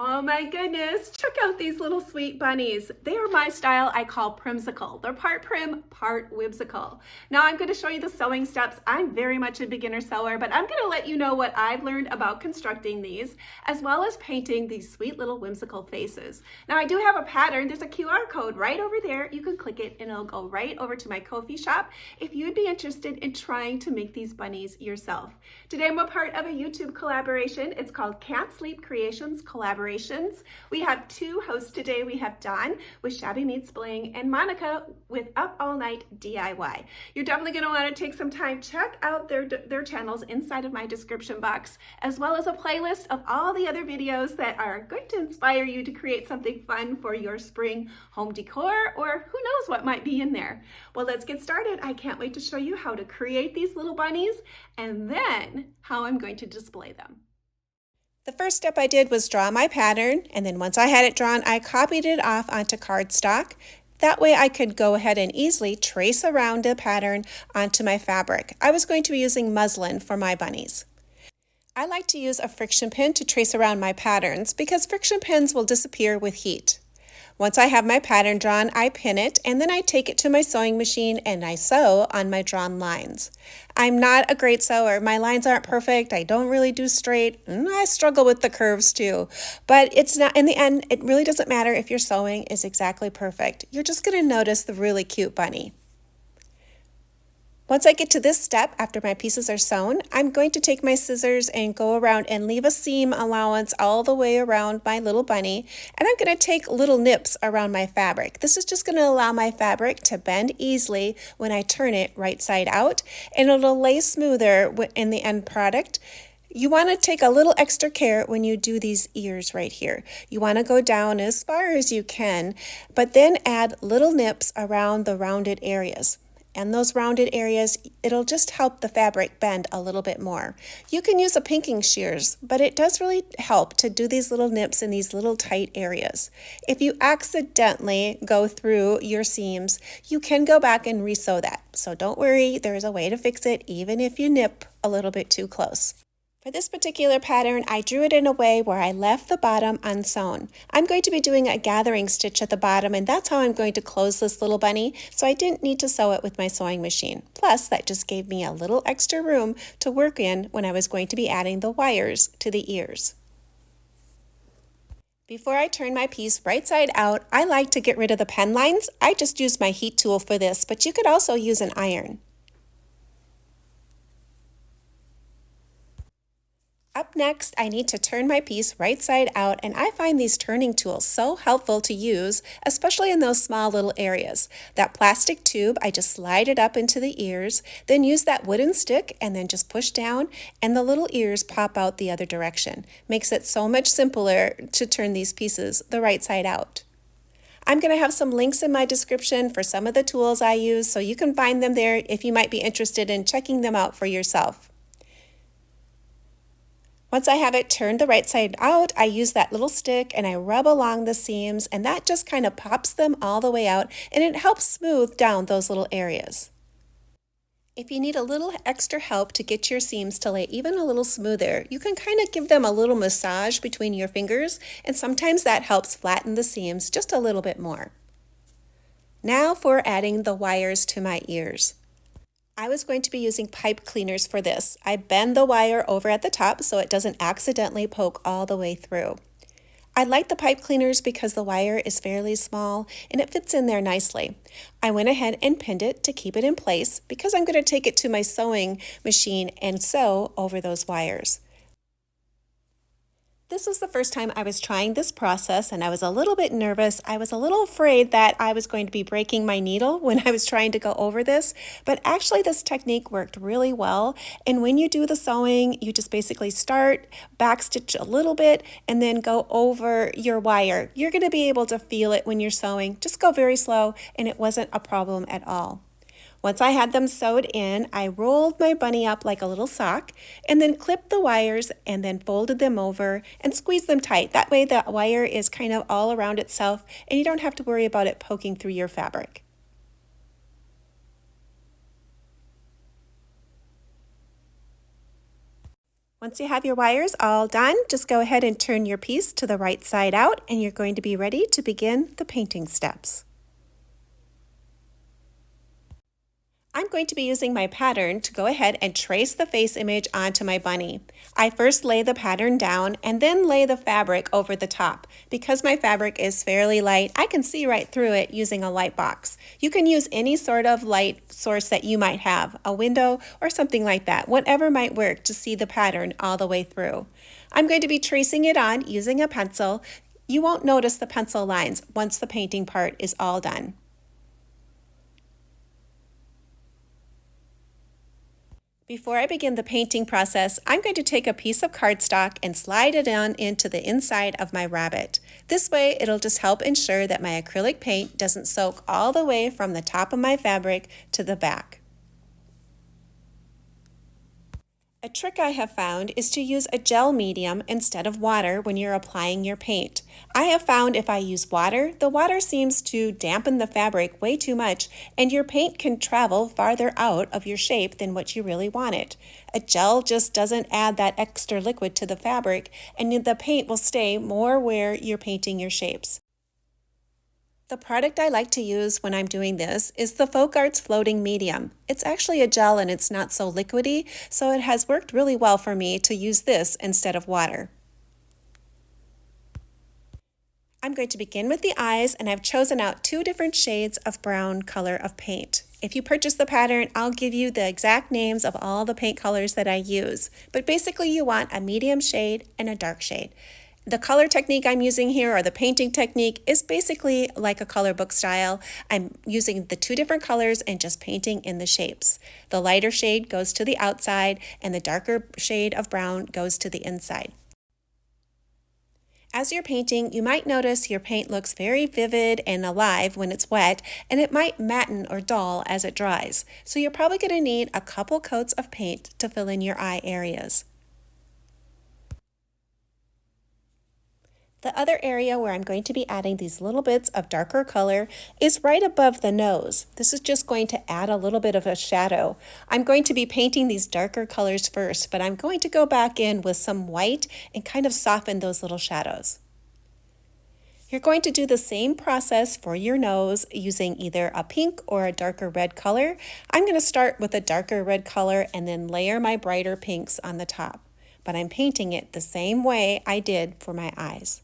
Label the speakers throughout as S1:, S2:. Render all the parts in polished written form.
S1: Oh my goodness, check out these little sweet bunnies. They are my style I call primsical. They're part prim, part whimsical. Now I'm going to show you the sewing steps. I'm very much a beginner sewer, but I'm going to let you know what I've learned about constructing these, as well as painting these sweet little whimsical faces. Now I do have a pattern. There's a QR code right over there. You can click it and it'll go right over to my Ko-fi shop if you'd be interested in trying to make these bunnies yourself. Today I'm a part of a YouTube collaboration. It's called Can't Sleep Creations Collaborations. We have two hosts today. We have Dawn with Shabby Meets Bling and Monica with UpAllNightDIY. You're definitely going to want to take some time, check out their channels inside of my description box, as well as a playlist of all the other videos that are going to inspire you to create something fun for your spring home decor, or who knows what might be in there. Well, let's get started. I can't wait to show you how to create these little bunnies and then how I'm going to display them.
S2: The first step I did was draw my pattern, and then once I had it drawn, I copied it off onto cardstock. That way I could go ahead and easily trace around the pattern onto my fabric. I was going to be using muslin for my bunnies. I like to use a friction pin to trace around my patterns because friction pins will disappear with heat. Once I have my pattern drawn, I pin it and then I take it to my sewing machine and I sew on my drawn lines. I'm not a great sewer. My lines aren't perfect. I don't really do straight. And I struggle with the curves too. But it's not, in the end, it really doesn't matter if your sewing is exactly perfect. You're just going to notice the really cute bunny. Once I get to this step, after my pieces are sewn, I'm going to take my scissors and go around and leave a seam allowance all the way around my little bunny. And I'm going to take little nips around my fabric. This is just going to allow my fabric to bend easily when I turn it right side out, and it'll lay smoother in the end product. You want to take a little extra care when you do these ears right here. You want to go down as far as you can, but then add little nips around the rounded areas. And those rounded areas, it'll just help the fabric bend a little bit more. You can use a pinking shears, but it does really help to do these little nips in these little tight areas. If you accidentally go through your seams, you can go back and resew that. So don't worry, there's a way to fix it even if you nip a little bit too close. For this particular pattern, I drew it in a way where I left the bottom unsewn. I'm going to be doing a gathering stitch at the bottom, and that's how I'm going to close this little bunny, so I didn't need to sew it with my sewing machine. Plus, that just gave me a little extra room to work in when I was going to be adding the wires to the ears. Before I turn my piece right side out, I like to get rid of the pen lines. I just use my heat tool for this, but you could also use an iron. Up next, I need to turn my piece right side out, and I find these turning tools so helpful to use, especially in those small little areas. That plastic tube, I just slide it up into the ears, then use that wooden stick and then just push down, and the little ears pop out the other direction. Makes it so much simpler to turn these pieces the right side out. I'm going to have some links in my description for some of the tools I use, so you can find them there if you might be interested in checking them out for yourself. Once I have it turned the right side out, I use that little stick and I rub along the seams, and that just kind of pops them all the way out, and it helps smooth down those little areas. If you need a little extra help to get your seams to lay even a little smoother, you can kind of give them a little massage between your fingers, and sometimes that helps flatten the seams just a little bit more. Now for adding the wires to my ears. I was going to be using pipe cleaners for this. I bend the wire over at the top so it doesn't accidentally poke all the way through. I like the pipe cleaners because the wire is fairly small and it fits in there nicely. I went ahead and pinned it to keep it in place because I'm going to take it to my sewing machine and sew over those wires. This was the first time I was trying this process, and I was a little bit nervous. I was a little afraid that I was going to be breaking my needle when I was trying to go over this, but actually this technique worked really well. And when you do the sewing, you just basically start, backstitch a little bit, and then go over your wire. You're going to be able to feel it when you're sewing. Just go very slow, and it wasn't a problem at all. Once I had them sewed in, I rolled my bunny up like a little sock and then clipped the wires and then folded them over and squeezed them tight. That way the wire is kind of all around itself and you don't have to worry about it poking through your fabric. Once you have your wires all done, just go ahead and turn your piece to the right side out and you're going to be ready to begin the painting steps. I'm going to be using my pattern to go ahead and trace the face image onto my bunny. I first lay the pattern down and then lay the fabric over the top. Because my fabric is fairly light, I can see right through it using a light box. You can use any sort of light source that you might have, a window or something like that, whatever might work to see the pattern all the way through. I'm going to be tracing it on using a pencil. You won't notice the pencil lines once the painting part is all done. Before I begin the painting process, I'm going to take a piece of cardstock and slide it on into the inside of my rabbit. This way, it'll just help ensure that my acrylic paint doesn't soak all the way from the top of my fabric to the back. A trick I have found is to use a gel medium instead of water when you're applying your paint. I have found if I use water, the water seems to dampen the fabric way too much and your paint can travel farther out of your shape than what you really want it. A gel just doesn't add that extra liquid to the fabric and the paint will stay more where you're painting your shapes. The product I like to use when I'm doing this is the Folk Arts Floating Medium. It's actually a gel and it's not so liquidy, so it has worked really well for me to use this instead of water. I'm going to begin with the eyes and I've chosen out 2 different shades of brown color of paint. If you purchase the pattern, I'll give you the exact names of all the paint colors that I use, but basically you want a medium shade and a dark shade. The color technique I'm using here, or the painting technique, is basically like a color book style. I'm using the 2 different colors and just painting in the shapes. The lighter shade goes to the outside and the darker shade of brown goes to the inside. As you're painting, you might notice your paint looks very vivid and alive when it's wet, and it might matten or dull as it dries. So you're probably going to need a couple coats of paint to fill in your eye areas. The other area where I'm going to be adding these little bits of darker color is right above the nose. This is just going to add a little bit of a shadow. I'm going to be painting these darker colors first, but I'm going to go back in with some white and kind of soften those little shadows. You're going to do the same process for your nose using either a pink or a darker red color. I'm going to start with a darker red color and then layer my brighter pinks on the top. But I'm painting it the same way I did for my eyes.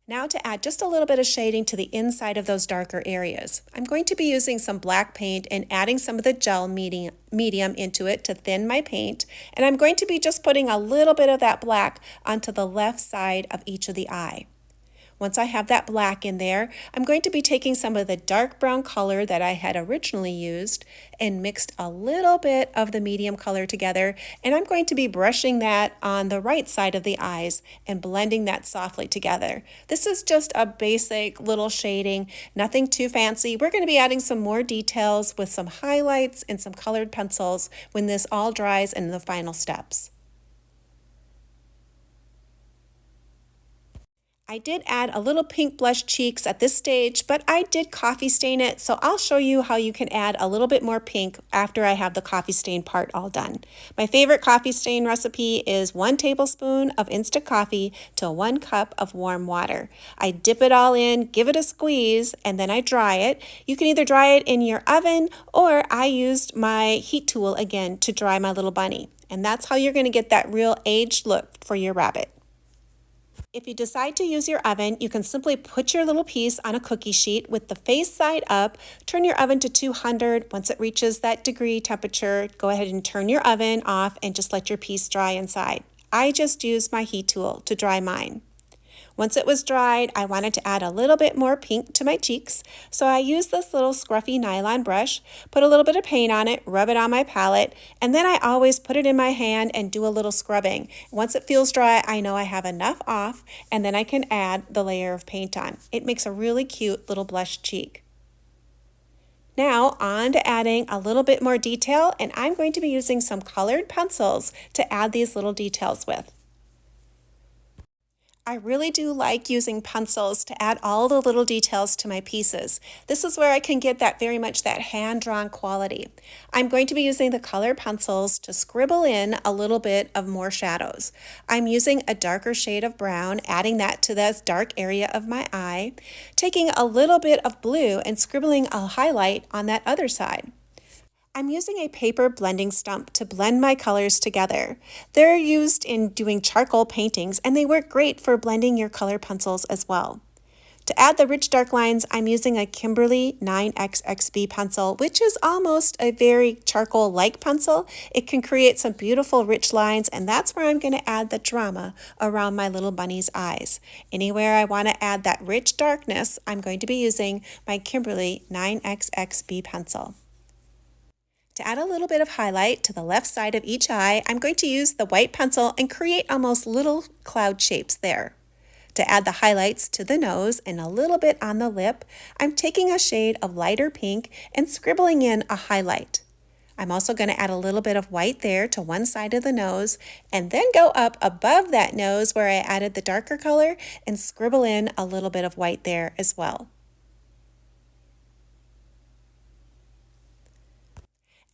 S2: Now to add just a little bit of shading to the inside of those darker areas. I'm going to be using some black paint and adding some of the gel medium into it to thin my paint. And I'm going to be just putting a little bit of that black onto the left side of each of the eye. Once I have that black in there, I'm going to be taking some of the dark brown color that I had originally used and mixed a little bit of the medium color together, and I'm going to be brushing that on the right side of the eyes and blending that softly together. This is just a basic little shading, nothing too fancy. We're going to be adding some more details with some highlights and some colored pencils when this all dries in the final steps. I did add a little pink blush cheeks at this stage, but I did coffee stain it, so I'll show you how you can add a little bit more pink after I have the coffee stain part all done. My favorite coffee stain recipe is 1 tablespoon of instant coffee to 1 cup of warm water. I dip it all in, give it a squeeze, and then I dry it. You can either dry it in your oven, or I used my heat tool again to dry my little bunny. And that's how you're going to get that real aged look for your rabbit. If you decide to use your oven, you can simply put your little piece on a cookie sheet with the face side up, turn your oven to 200. Once it reaches that degree temperature, go ahead and turn your oven off and just let your piece dry inside. I just used my heat tool to dry mine. Once it was dried, I wanted to add a little bit more pink to my cheeks, so I used this little scruffy nylon brush, put a little bit of paint on it, rub it on my palette, and then I always put it in my hand and do a little scrubbing. Once it feels dry, I know I have enough off, and then I can add the layer of paint on. It makes a really cute little blush cheek. Now on to adding a little bit more detail, and I'm going to be using some colored pencils to add these little details with. I really do like using pencils to add all the little details to my pieces. This is where I can get that very much that hand-drawn quality. I'm going to be using the color pencils to scribble in a little bit of more shadows. I'm using a darker shade of brown, adding that to this dark area of my eye, taking a little bit of blue and scribbling a highlight on that other side. I'm using a paper blending stump to blend my colors together. They're used in doing charcoal paintings and they work great for blending your color pencils as well. To add the rich dark lines, I'm using a Kimberly 9XXB pencil, which is almost a very charcoal-like pencil. It can create some beautiful rich lines, and that's where I'm going to add the drama around my little bunny's eyes. Anywhere I want to add that rich darkness, I'm going to be using my Kimberly 9XXB pencil. To add a little bit of highlight to the left side of each eye, I'm going to use the white pencil and create almost little cloud shapes there. To add the highlights to the nose and a little bit on the lip, I'm taking a shade of lighter pink and scribbling in a highlight. I'm also going to add a little bit of white there to one side of the nose and then go up above that nose where I added the darker color and scribble in a little bit of white there as well.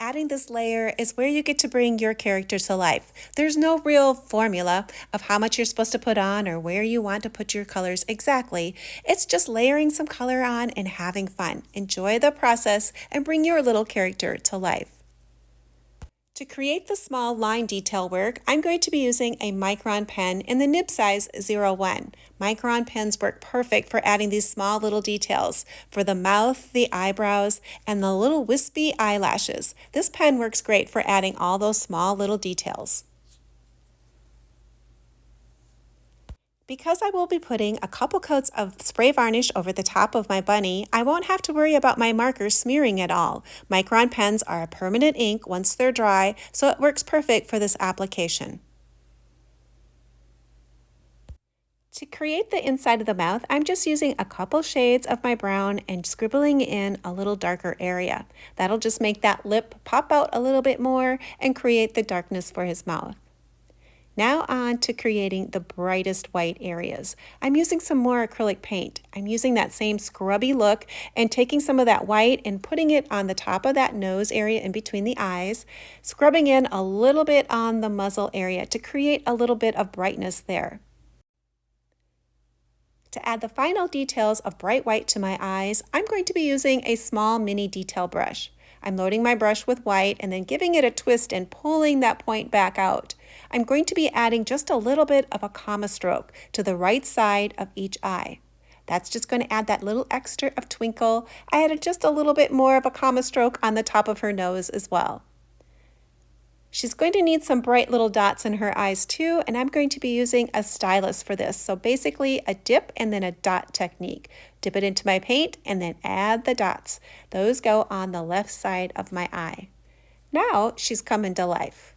S2: Adding this layer is where you get to bring your character to life. There's no real formula of how much you're supposed to put on or where you want to put your colors exactly. It's just layering some color on and having fun. Enjoy the process and bring your little character to life. To create the small line detail work, I'm going to be using a micron pen in the nib size 01. Micron pens work perfect for adding these small little details for the mouth, the eyebrows, and the little wispy eyelashes. This pen works great for adding all those small little details. Because I will be putting a couple coats of spray varnish over the top of my bunny, I won't have to worry about my markers smearing at all. Micron pens are a permanent ink once they're dry, so it works perfect for this application. To create the inside of the mouth, I'm just using a couple shades of my brown and scribbling in a little darker area. That'll just make that lip pop out a little bit more and create the darkness for his mouth. Now on to creating the brightest white areas. I'm using some more acrylic paint. I'm using that same scrubby look and taking some of that white and putting it on the top of that nose area in between the eyes, scrubbing in a little bit on the muzzle area to create a little bit of brightness there. To add the final details of bright white to my eyes, I'm going to be using a small mini detail brush. I'm loading my brush with white and then giving it a twist and pulling that point back out. I'm going to be adding just a little bit of a comma stroke to the right side of each eye. That's just going to add that little extra of twinkle. I added just a little bit more of a comma stroke on the top of her nose as well. She's going to need some bright little dots in her eyes too, and I'm going to be using a stylus for this. So basically a dip and then a dot technique. Dip it into my paint and then add the dots. Those go on the left side of my eye. Now she's coming to life.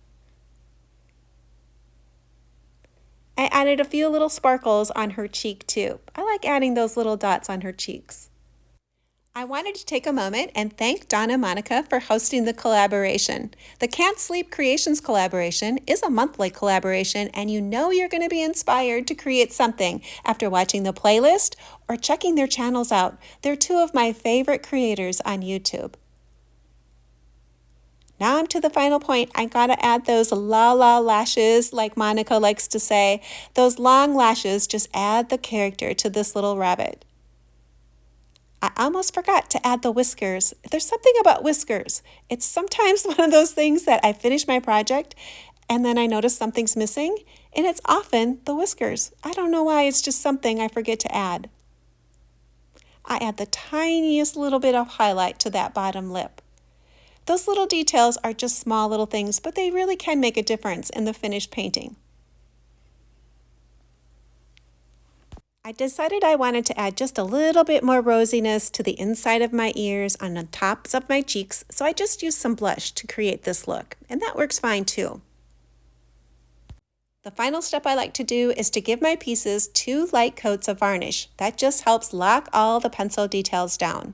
S2: I added a few little sparkles on her cheek too. I like adding those little dots on her cheeks. I wanted to take a moment and thank Donna Monica for hosting the collaboration. The Can't Sleep Creations collaboration is a monthly collaboration, and you know you're going to be inspired to create something after watching the playlist or checking their channels out. They're two of my favorite creators on YouTube. Now I'm to the final point. I gotta add those la lashes, like Monica likes to say. Those long lashes just add the character to this little rabbit. I almost forgot to add the whiskers. There's something about whiskers. It's sometimes one of those things that I finish my project and then I notice something's missing, and it's often the whiskers. I don't know why, it's just something I forget to add. I add the tiniest little bit of highlight to that bottom lip. Those little details are just small little things, but they really can make a difference in the finished painting. I decided I wanted to add just a little bit more rosiness to the inside of my ears on the tops of my cheeks, so I just used some blush to create this look, and that works fine too. The final step I like to do is to give my pieces 2 light coats of varnish. That just helps lock all the pencil details down.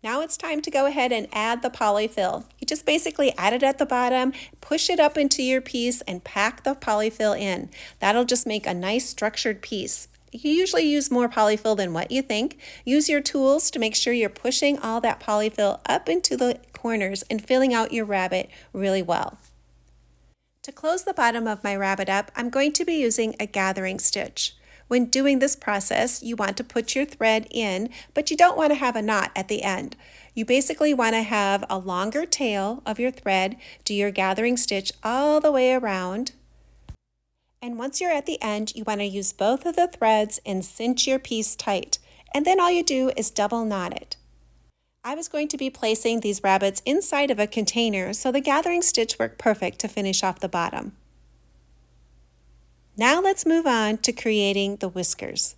S2: Now it's time to go ahead and add the polyfill. You just basically add it at the bottom, push it up into your piece, and pack the polyfill in. That'll just make a nice structured piece. You usually use more polyfill than what you think. Use your tools to make sure you're pushing all that polyfill up into the corners and filling out your rabbit really well. To close the bottom of my rabbit up, I'm going to be using a gathering stitch. When doing this process, you want to put your thread in, but you don't want to have a knot at the end. You basically want to have a longer tail of your thread, do your gathering stitch all the way around. And once you're at the end, you want to use both of the threads and cinch your piece tight. And then all you do is double knot it. I was going to be placing these rabbits inside of a container, so the gathering stitch worked perfect to finish off the bottom. Now let's move on to creating the whiskers.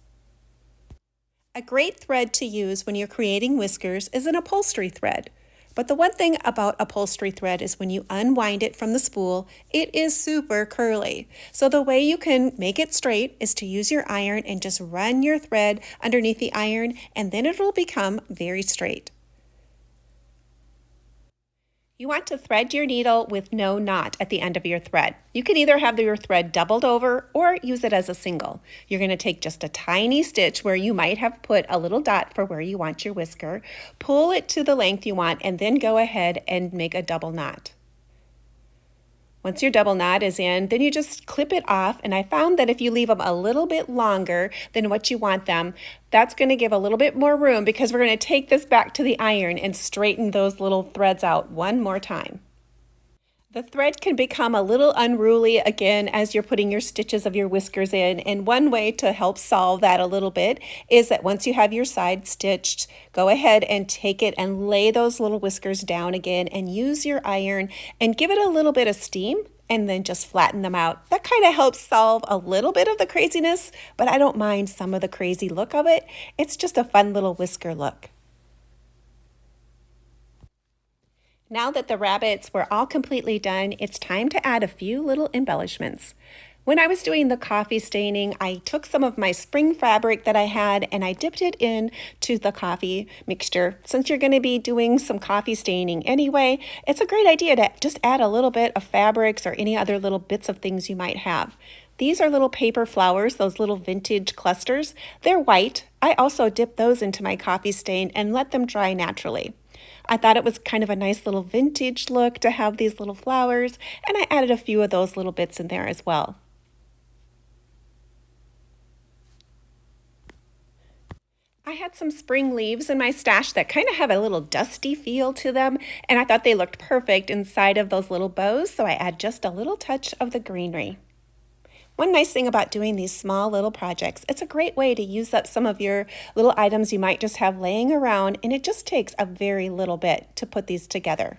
S2: A great thread to use when you're creating whiskers is an upholstery thread. But the one thing about upholstery thread is when you unwind it from the spool, it is super curly. So the way you can make it straight is to use your iron and just run your thread underneath the iron, and then it'll become very straight. You want to thread your needle with no knot at the end of your thread. You can either have your thread doubled over or use it as a single. You're going to take just a tiny stitch where you might have put a little dot for where you want your whisker, pull it to the length you want, and then go ahead and make a double knot. Once your double knot is in, then you just clip it off, and I found that if you leave them a little bit longer than what you want them, that's going to give a little bit more room because we're going to take this back to the iron and straighten those little threads out one more time. The thread can become a little unruly again as you're putting your stitches of your whiskers in, and one way to help solve that a little bit is that once you have your side stitched, go ahead and take it and lay those little whiskers down again and use your iron and give it a little bit of steam and then just flatten them out. That kind of helps solve a little bit of the craziness, but I don't mind some of the crazy look of it. It's just a fun little whisker look. Now that the rabbits were all completely done, it's time to add a few little embellishments. When I was doing the coffee staining, I took some of my spring fabric that I had and I dipped it into the coffee mixture. Since you're going to be doing some coffee staining anyway, it's a great idea to just add a little bit of fabrics or any other little bits of things you might have. These are little paper flowers, those little vintage clusters. They're white. I also dipped those into my coffee stain and let them dry naturally. I thought it was kind of a nice little vintage look to have these little flowers, and I added a few of those little bits in there as well. I had some spring leaves in my stash that kind of have a little dusty feel to them, and I thought they looked perfect inside of those little bows, so I add just a little touch of the greenery. One nice thing about doing these small little projects, it's a great way to use up some of your little items you might just have laying around, and it just takes a very little bit to put these together.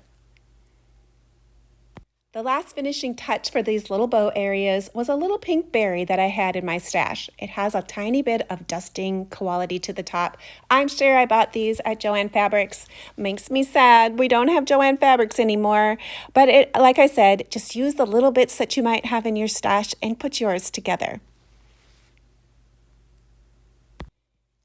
S2: The last finishing touch for these little bow areas was a little pink berry that I had in my stash. It has a tiny bit of dusting quality to the top. I'm sure I bought these at Joann Fabrics. Makes me sad we don't have Joann Fabrics anymore. But like I said, just use the little bits that you might have in your stash and put yours together.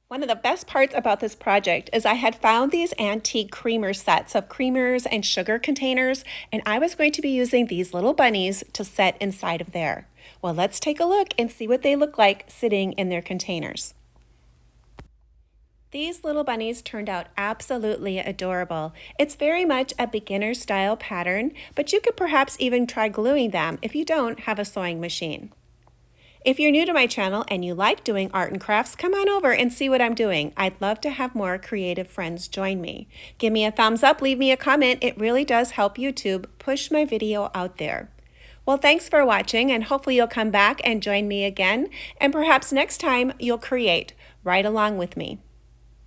S2: One of the best parts about this project is I had found these antique creamer sets of creamers and sugar containers, and I was going to be using these little bunnies to set inside of there. Well, let's take a look and see what they look like sitting in their containers. These little bunnies turned out absolutely adorable. It's very much a beginner style pattern, but you could perhaps even try gluing them if you don't have a sewing machine. If you're new to my channel and you like doing art and crafts, come on over and see what I'm doing. I'd love to have more creative friends join me. Give me a thumbs up, leave me a comment. It really does help YouTube push my video out there. Well, thanks for watching, and hopefully you'll come back and join me again, and perhaps next time you'll create right along with me.